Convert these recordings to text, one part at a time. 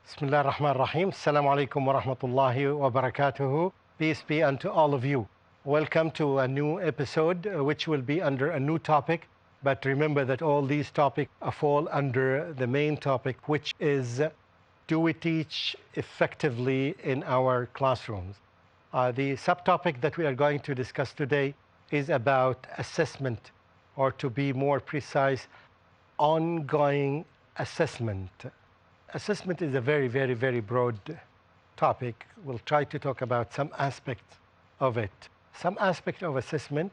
Bismillah ar-Rahman ar-Rahim. Assalamu alaikum wa rahmatullahi wa barakatuhu. Peace be unto all of you. Welcome to a new episode, which will be under a new topic. But remember that all these topics fall under the main topic, which is do we teach effectively in our classrooms? The subtopic that we are going to discuss today is about assessment, or to be more precise, ongoing assessment. Assessment is a very broad topic. We'll try to talk about some aspects of it. Some aspect of assessment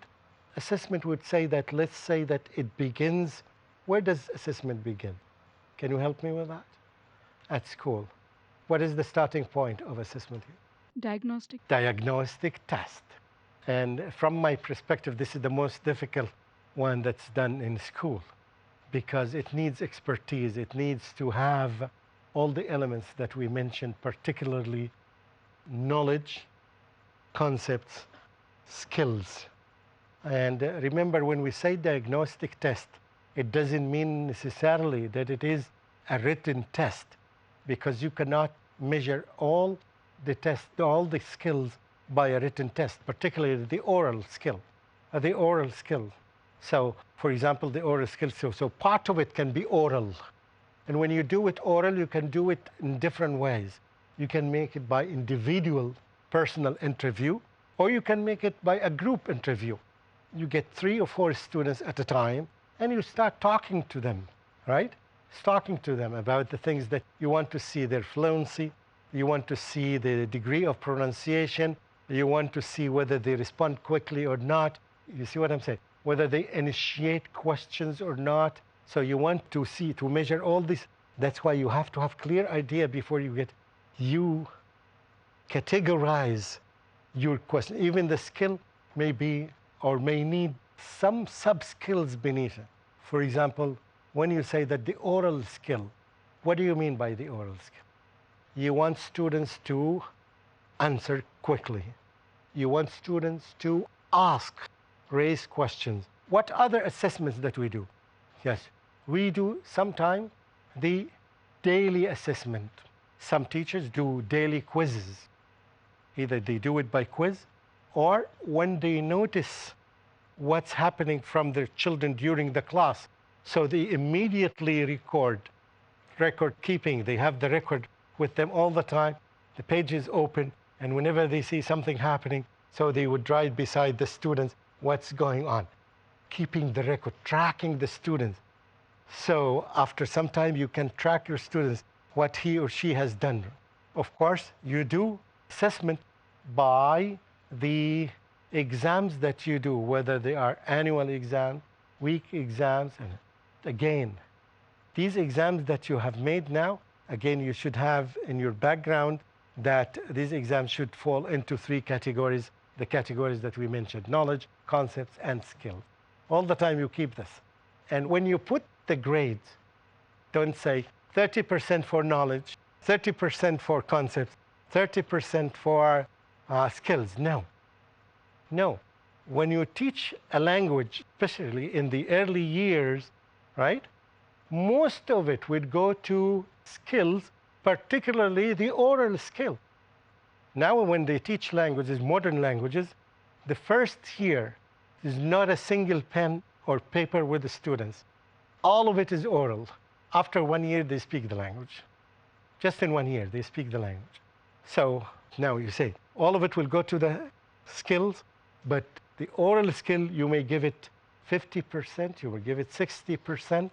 would say that, let's say that it begins, where does assessment begin? Can you help me with that? At school. What is the starting point of assessment here? Diagnostic. Diagnostic test. And from my perspective, this is the most difficult one that's done in school because it needs expertise. It needs to have all the elements that we mentioned, particularly knowledge, concepts, skills. And remember, when we say diagnostic test, it doesn't mean necessarily that it is a written test, because you cannot measure all the tests, all the skills by a written test, particularly the oral skill. So, for example, the oral skill, so part of it can be oral. And when you do it oral, you can do it in different ways. You can make it by individual personal interview, or you can make it by a group interview. You get 3 or 4 students at a time, and you start talking to them, right? Talking to them about the things that you want to see, their fluency, you want to see the degree of pronunciation, you want to see whether they respond quickly or not. You see what I'm saying? Whether they initiate questions or not. So you want to see, to measure all this. That's why you have to have clear idea before you categorize your question. Even the skill may be or may need some sub-skills beneath it. For example, when you say that the oral skill, what do you mean by the oral skill? You want students to answer quickly. You want students to raise questions. What other assessments that we do? Yes, we do sometimes the daily assessment. Some teachers do daily quizzes. Either they do it by quiz, or when they notice what's happening from their children during the class, so they immediately record keeping. They have the record with them all the time. The page is open, and whenever they see something happening, so they would write beside the students what's going on, keeping the record, tracking the students. So after some time, you can track your students, what he or she has done. Of course, you do assessment by the exams that you do, whether they are annual exams, week exams, and again, these exams that you have made now, again, you should have in your background that these exams should fall into 3 categories, the categories that we mentioned: knowledge, concepts, and skills. All the time you keep this. And when you put the grades, don't say 30% for knowledge, 30% for concepts, 30% for skills. No. When you teach a language, especially in the early years, right, most of it would go to skills, particularly the oral skill. Now when they teach languages, modern languages, the first year is not a single pen or paper with the students. All of it is oral. After 1 year, they speak the language. Just in 1 year, they speak the language. So now you say, all of it will go to the skills, but the oral skill, you may give it 50%, you will give it 60%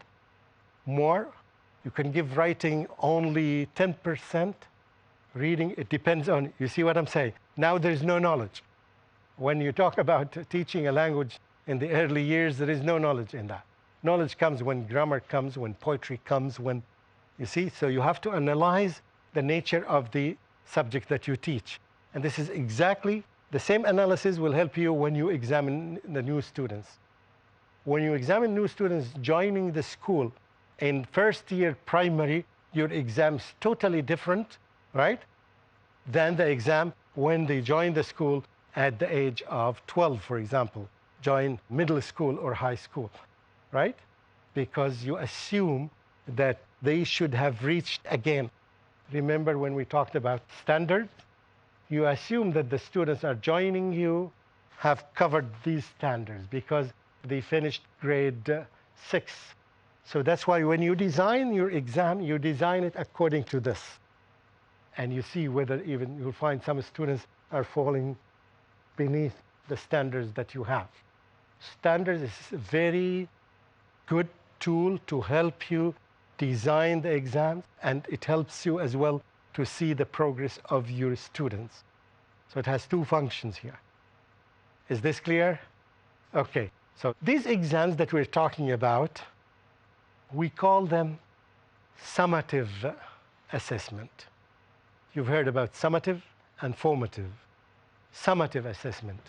more. You can give writing only 10%. Reading, it depends on, you see what I'm saying? Now there's no knowledge. When you talk about teaching a language in the early years, there is no knowledge in that. Knowledge comes when grammar comes, when poetry comes, when, you see? So you have to analyze the nature of the subject that you teach. And this is exactly the same analysis will help you when you examine the new students. When you examine new students joining the school in first year primary, your exam's totally different, right, than the exam when they join the school at the age of 12, for example, join middle school or high school, right? Because you assume that they should have reached again Remember when we talked about standards? You assume that the students are joining you have covered these standards because they finished grade 6. So that's why when you design your exam, you design it according to this. And you see whether even you'll find some students are falling beneath the standards that you have. Standards is a very good tool to help you design the exams, and it helps you as well to see the progress of your students. So it has two functions here. Is this clear? Okay, so these exams that we're talking about, we call them summative assessment. You've heard about summative and formative. Summative assessment.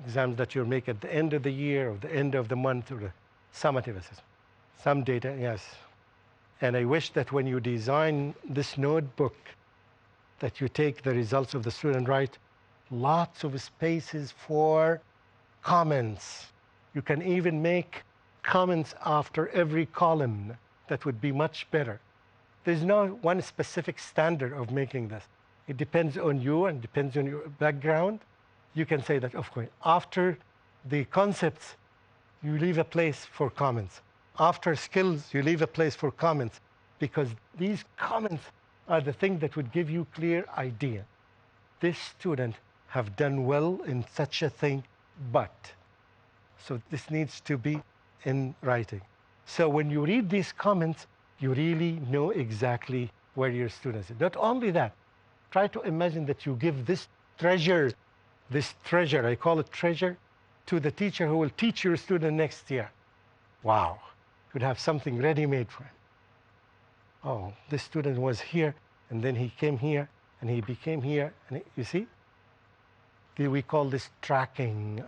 Exams that you make at the end of the year or the end of the month, or the summative assessment. Some data, yes. And I wish that when you design this notebook, that you take the results of the student, write lots of spaces for comments. You can even make comments after every column. That would be much better. There's no one specific standard of making this. It depends on you and depends on your background. You can say that, of course, after the concepts, you leave a place for comments. After skills, you leave a place for comments, because these comments are the thing that would give you clear idea. This student have done well in such a thing, but. So this needs to be in writing. So when you read these comments, you really know exactly where your students are. Not only that, try to imagine that you give this treasure, I call it treasure, to the teacher who will teach your student next year. Wow, you could have something ready-made for him. Oh, this student was here, and then he came here, and he became here, and you see? We call this tracking.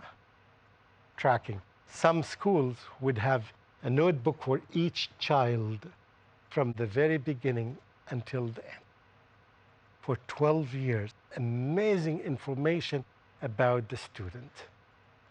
Tracking. Some schools would have a notebook for each child from the very beginning until the end. For 12 years, amazing information about the student.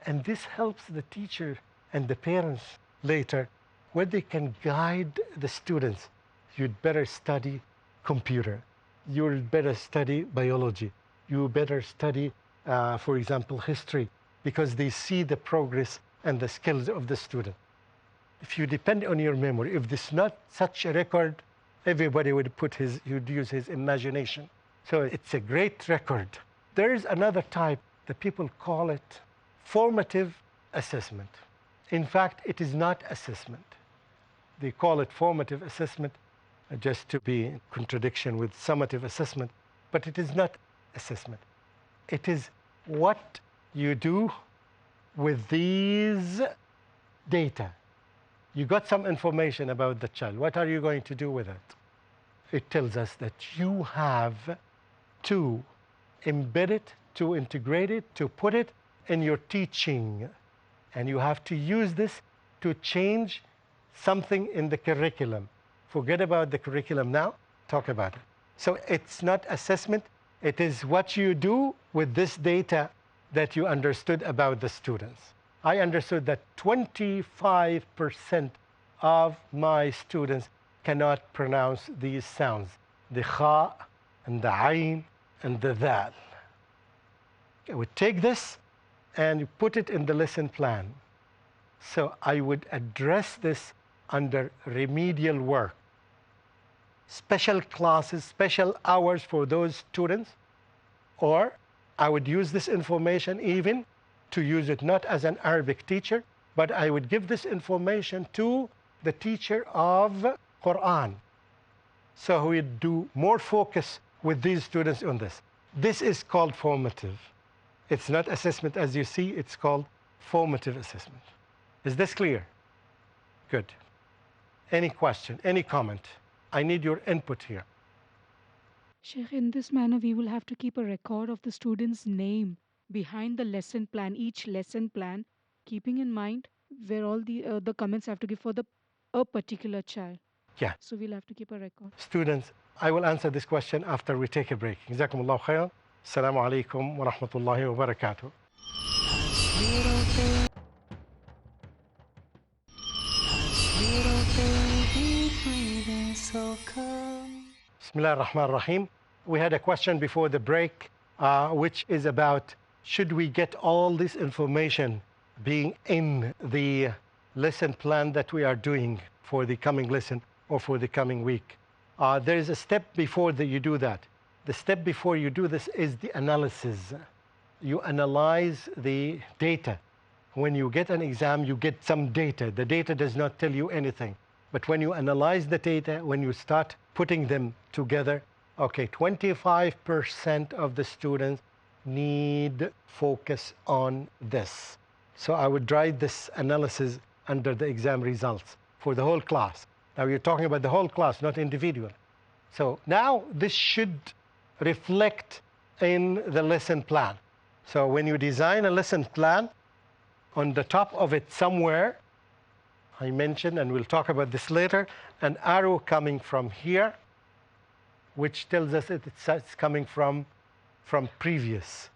And this helps the teacher and the parents later, where they can guide the students. You'd better study computer. You'd better study biology. You better study, for example, history, because they see the progress and the skills of the student. If you depend on your memory, if there's not such a record, everybody would use his imagination. So it's a great record. There is another type that people call it formative assessment. In fact, it is not assessment. They call it formative assessment just to be in contradiction with summative assessment, but it is not assessment. It is what you do with these data. You got some information about the child. What are you going to do with it? It tells us that you have to embed it, to integrate it, to put it in your teaching. And you have to use this to change something in the curriculum. Forget about the curriculum now, talk about it. So it's not assessment, it is what you do with this data that you understood about the students. I understood that 25% of my students cannot pronounce these sounds, the kha and the ayn and the dal. I would take this and put it in the lesson plan. So I would address this under remedial work. Special classes, special hours for those students, or I would use this information even to use it not as an Arabic teacher, but I would give this information to the teacher of Quran. So we would do more focus with these students on this. This is called formative. It's not assessment as you see, it's called formative assessment. Is this clear? Good. Any question, any comment? I need your input here. Sheikh, in this manner, we will have to keep a record of the student's name behind the lesson plan, each lesson plan, keeping in mind where all the comments have to give for a particular child. Yeah. So we'll have to keep a record. Students, I will answer this question after we take a break. Jazakumullahu khairan. Assalamu alaikum wa rahmatullahi wa barakatuh. Bismillah ar-Rahman ar-Rahim. We had a question before the break, which is about should we get all this information being in the lesson plan that we are doing for the coming lesson or for the coming week. There is a step before that you do that. The step before you do this is the analysis. You analyze the data. When you get an exam, you get some data. The data does not tell you anything. But when you analyze the data, when you start putting them together, okay, 25% of the students need focus on this. So I would write this analysis under the exam results for the whole class. Now you're talking about the whole class, not individual. So now this should reflect in the lesson plan. So when you design a lesson plan, on the top of it somewhere, I mentioned, and we'll talk about this later, an arrow coming from here, which tells us it's coming from previous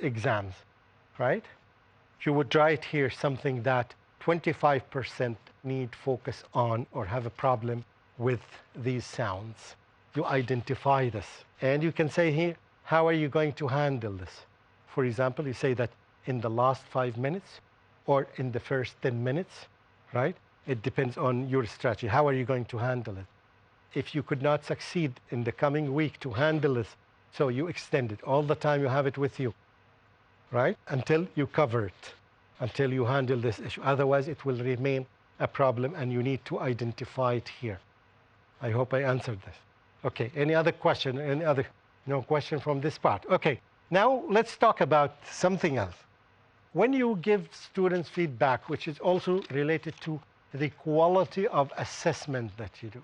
exams, right? You would write here something that 25% need focus on or have a problem with these sounds. You identify this. And you can say here, how are you going to handle this? For example, you say that in the last 5 minutes or in the first 10 minutes, right? It depends on your strategy. How are you going to handle it? If you could not succeed in the coming week to handle this, so you extend it. All the time you have it with you, right? Until you cover it, until you handle this issue. Otherwise, it will remain a problem and you need to identify it here. I hope I answered this. Okay, any other question? No question from this part. Okay, now let's talk about something else. When you give students feedback, which is also related to the quality of assessment that you do.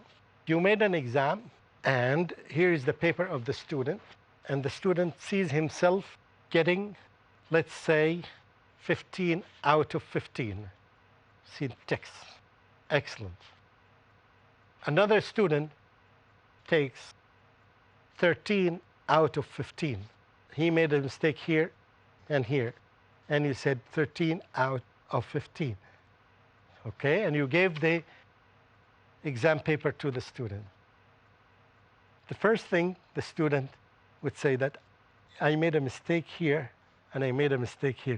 You made an exam, and here is the paper of the student, and the student sees himself getting, let's say, 15 out of 15. See text. Excellent. Another student takes 13 out of 15. He made a mistake here and here. And you said 13 out of 15. Okay, and you gave the exam paper to the student. The first thing the student would say that I made a mistake here and I made a mistake here,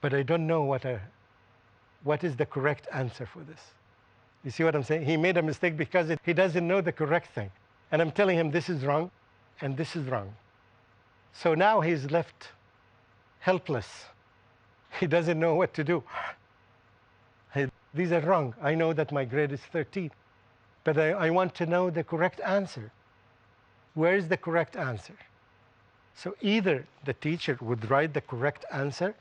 but I don't know what is the correct answer for this. You see what I'm saying? He made a mistake because he doesn't know the correct thing. And I'm telling him this is wrong and this is wrong. So now he's left helpless. He doesn't know what to do. These are wrong. I know that my grade is 13, but I want to know the correct answer. Where is the correct answer? So either the teacher would write the correct answer,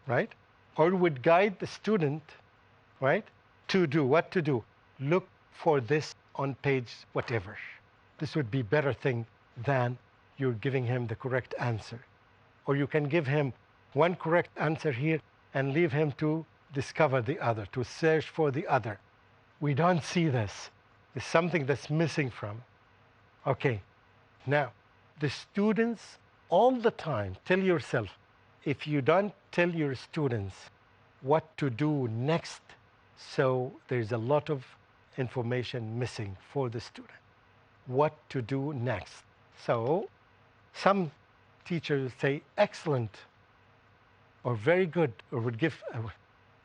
right? Or would guide the student, right? To do what to do. Look for this on page whatever. This would be better thing than you're giving him the correct answer. Or you can give him one correct answer here and leave him to discover the other, to search for the other. We don't see this. It's something that's missing from. Okay, now, the students all the time, tell yourself, if you don't tell your students what to do next, so there's a lot of information missing for the student. What to do next. So, some teachers say excellent, or very good, or would give,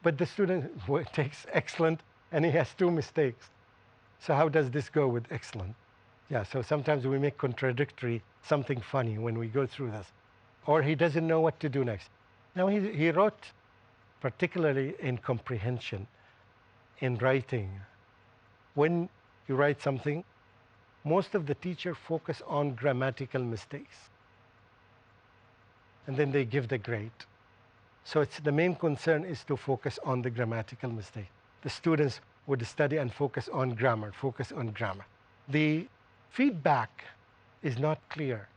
but the student takes excellent and he has 2 mistakes. So how does this go with excellent? Yeah, so sometimes we make contradictory something funny when we go through this. Or he doesn't know what to do next. Now he wrote, particularly in comprehension, in writing. When you write something, most of the teacher focus on grammatical mistakes. And then they give the grade. So the main concern is to focus on the grammatical mistake. The students would study and focus on grammar, The feedback is not clear.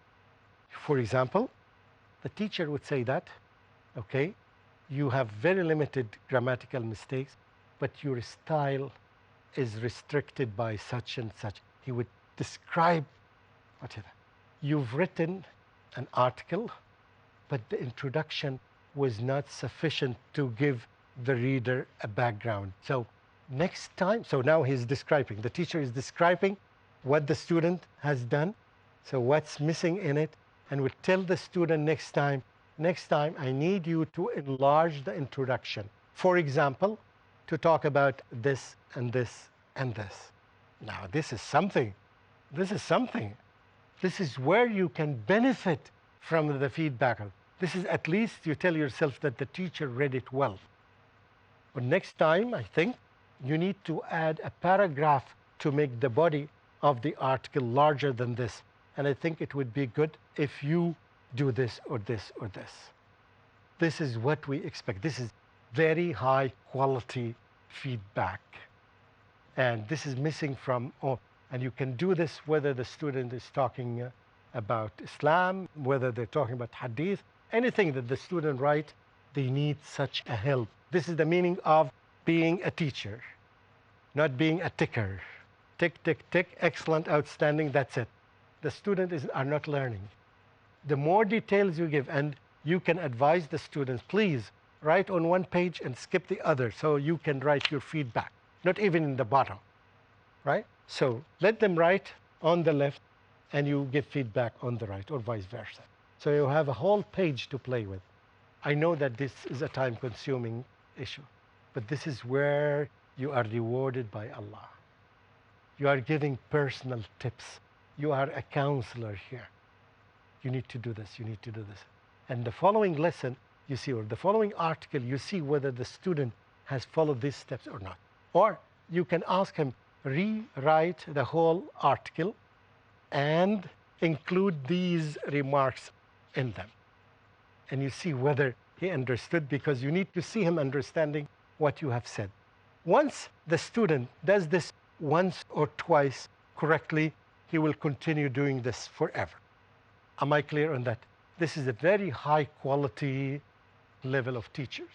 For example, the teacher would say that, okay, you have very limited grammatical mistakes, but your style is restricted by such and such. He would describe whatever. You've written an article, but the introduction was not sufficient to give the reader a background. So next time, so now he's describing, the teacher is describing what the student has done, so what's missing in it, and would tell the student next time I need you to enlarge the introduction. For example, to talk about this and this and this. Now, this is something. This is something. This is where you can benefit from the feedback. This is at least you tell yourself that the teacher read it well. But next time, I think you need to add a paragraph to make the body of the article larger than this. And I think it would be good if you do this or this or this. This is what we expect. This is very high quality feedback. And this is missing from all. And you can do this whether the student is talking about Islam, whether they're talking about hadith, anything that the student writes, they need such a help. This is the meaning of being a teacher, not being a ticker. Tick, tick, tick, excellent, outstanding, that's it. The students are not learning. The more details you give, and you can advise the students, please write on one page and skip the other so you can write your feedback, not even in the bottom, right? So let them write on the left and you give feedback on the right or vice versa. So you have a whole page to play with. I know that this is a time-consuming issue, but this is where you are rewarded by Allah. You are giving personal tips. You are a counselor here. You need to do this, you need to do this. And the following lesson, you see, or the following article, you see whether the student has followed these steps or not. Or you can ask him, rewrite the whole article and include these remarks in them. And you see whether he understood, because you need to see him understanding what you have said. Once the student does this once or twice correctly, he will continue doing this forever. Am I clear on that? This is a very high quality level of teachers.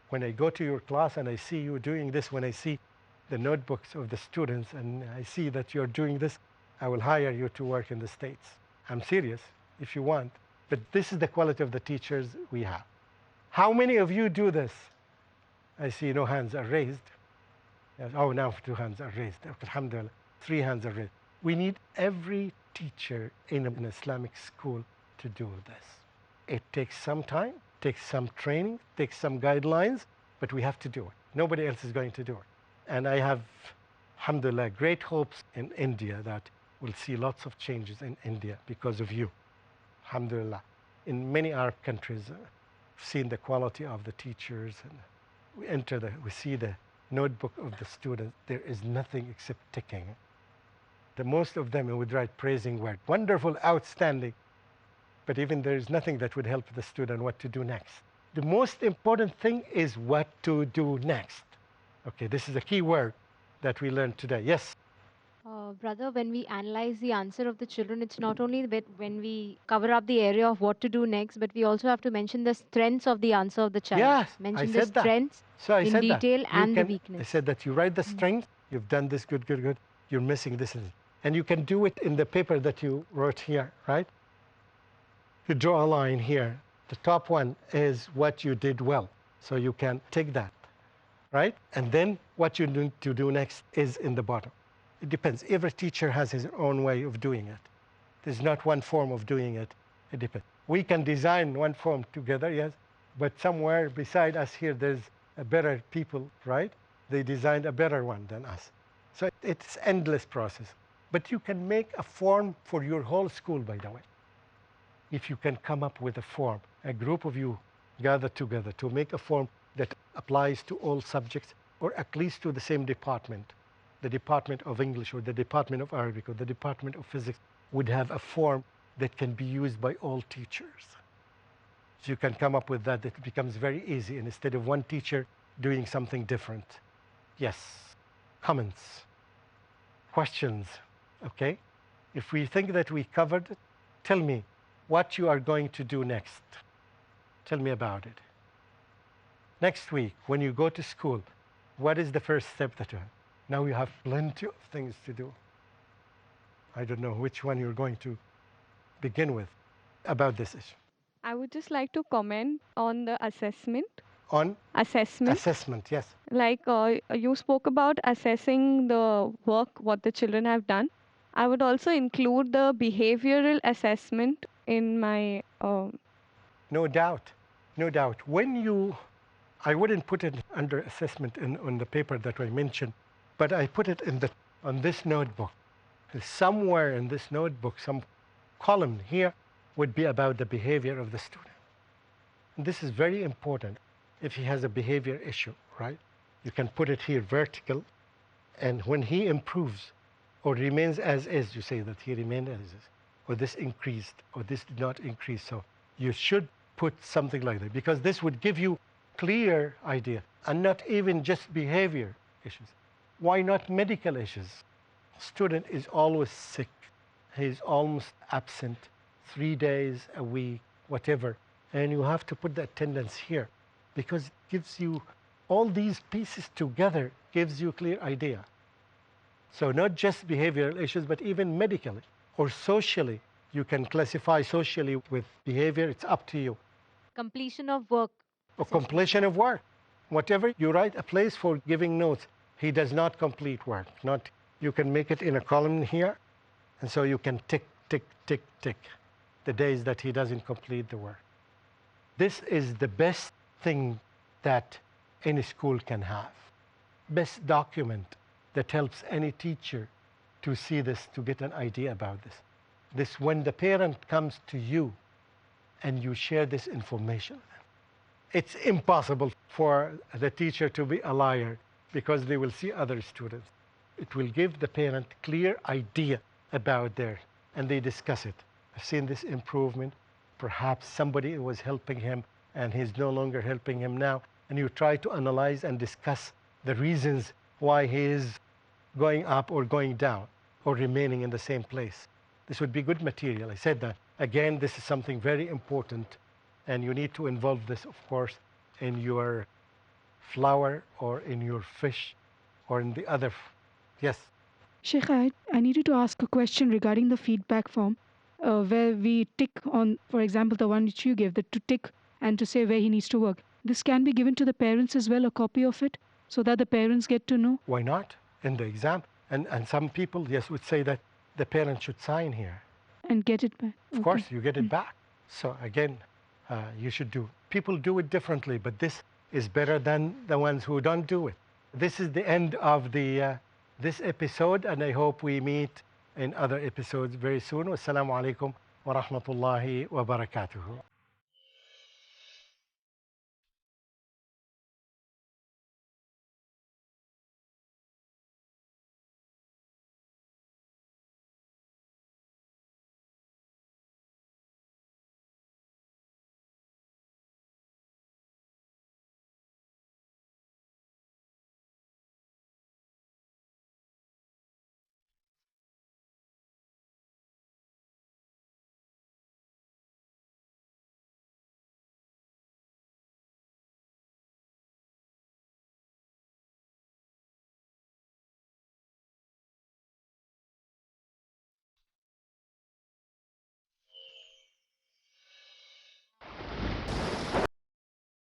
When I go to your class and I see you doing this, when I see the notebooks of the students and I see that you're doing this, I will hire you to work in the States. I'm serious, if you want. But this is the quality of the teachers we have. How many of you do this? I see no hands are raised. Yes. Oh, now 2 hands are raised. Alhamdulillah, 3 hands are raised. We need every teacher in an Islamic school to do this. It takes some time, takes some training, takes some guidelines, but we have to do it. Nobody else is going to do it. And I have, alhamdulillah, great hopes in India that we'll see lots of changes in India because of you. Alhamdulillah. In many Arab countries, we've seen the quality of the teachers, and we see the notebook of the students. There is nothing except ticking. The most of them would write praising word, wonderful, outstanding. But even there is nothing that would help the student what to do next. The most important thing is what to do next. Okay, this is a key word that we learned today. Yes? Brother, when we analyze the answer of the children, it's not only that when we cover up the area of what to do next, but we also have to mention the strengths of the answer of the child. Yes, mention I the said that. strengths So I in said detail that. and the weakness. I said that you write the strength, you've done this, good, good, good. You're missing this. And you can do it in the paper that you wrote here, right? You draw a line here. The top one is what you did well. So you can take that, right? And then what you need to do next is in the bottom. It depends. Every teacher has his own way of doing it. There's not one form of doing it. It depends. We can design one form together, yes, but somewhere beside us here, there's a better people, right? They designed a better one than us. So it's endless process. But you can make a form for your whole school, by the way. If you can come up with a form, a group of you gather together to make a form that applies to all subjects, or at least to the same department. The Department of English or the Department of Arabic or the Department of Physics would have a form that can be used by all teachers. So you can come up with that. It becomes very easy, and instead of one teacher doing something different. Yes, comments, questions, okay? If we think that we covered it, tell me what you are going to do next. Tell me about it. Next week, when you go to school, what is the first step that you have? Now you have plenty of things to do. I don't know which one you're going to begin with about this issue. I would just like to comment on the assessment. On Assessment. assessment, yes. Like you spoke about assessing the work, what the children have done. I would also include the behavioral assessment in my. No doubt, no doubt. I wouldn't put it under assessment on the paper that I mentioned, but I put it on this notebook. Somewhere in this notebook, some column here would be about the behavior of the student. And this is very important if he has a behavior issue, right? You can put it here vertical, and when he improves or remains as is, you say that he remained as is, or this increased, or this did not increase. So you should put something like that, because this would give you clear idea, and not even just behavior issues. Why not medical issues? Student is always sick. He's almost absent 3 days a week, whatever. And you have to put the attendance here, because it gives you all these pieces together, gives you a clear idea. So not just behavioral issues, but even medically or socially. You can classify socially with behavior. It's up to you. Completion of work. Or completion of work. Whatever you write a place for giving notes, he does not complete work. Not, you can make it in a column here, and so you can tick, tick, tick, tick the days that he doesn't complete the work. This is the best thing that any school can have. Best document that helps any teacher to see this, to get an idea about this. This, when the parent comes to you and you share this information with them, it's impossible for the teacher to be a liar, because they will see other students. It will give the parent clear idea about theirs, and they discuss it. I've seen this improvement. Perhaps somebody was helping him and he's no longer helping him now. And you try to analyze and discuss the reasons why he is going up or going down or remaining in the same place. This would be good material. I said that. Again, this is something very important, and you need to involve this, of course, in your flour or in your fish or in the other. Yes. Sheikh, I needed to ask a question regarding the feedback form, where we tick on, for example, the one which you gave, the to tick and to say where he needs to work. This can be given to the parents as well, a copy of it, so that the parents get to know? Why not? In the exam. And some people, yes, would say that the parent should sign here. And get it back. Of course, you get it back. So again, you should do. People do it differently, but this is better than the ones who don't do it. This is the end of this episode, and I hope we meet in other episodes very soon. Wassalamu alaikum wa rahmatullahi wa barakatuhu.